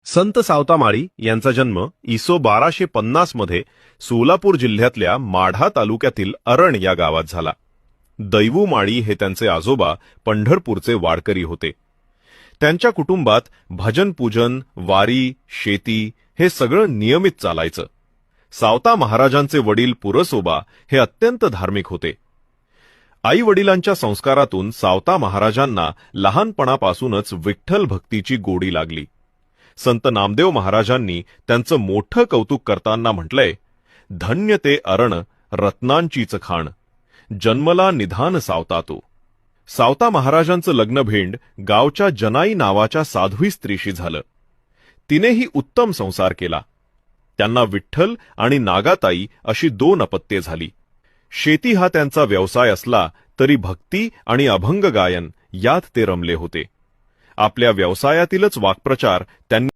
संत सावतामाळी यांचा जन्म इसो 1250 मध्ये सोलापूर जिल्ह्यातल्या माढा तालुक्यातील अरण या गावात झाला. दैवू माळी हे त्यांचे आजोबा पंढरपूरचे वारकरी होते. त्यांच्या कुटुंबात भजन पूजन, वारी, शेती हे सगळं नियमित चालायचं. सावता महाराजांचे वडील पुरसोबा हे अत्यंत धार्मिक होते. आई वडिलांच्या संस्कारातून सावता महाराजांना लहानपणापासूनच विठ्ठल भक्तीची गोडी लागली. संत नामदेव महाराजांनी त्यांचं मोठं कौतुक करताना म्हटलंय, धन्य ते अरण रत्नांचीच खाण, जन्मला निधान सावता तो. सावता महाराजांचं लग्न भेंड गावच्या जनाई नावाच्या साध्वी स्त्रीशी झालं. तिनेही उत्तम संसार केला. त्यांना विठ्ठल आणि नागाताई अशी 2 अपत्ये झाली. शेती हा त्यांचा व्यवसाय असला तरी भक्ती आणि अभंग गायन यात ते रमले होते. आपल्या व्यवसायातीलच वाक्प्रचार त्यांनी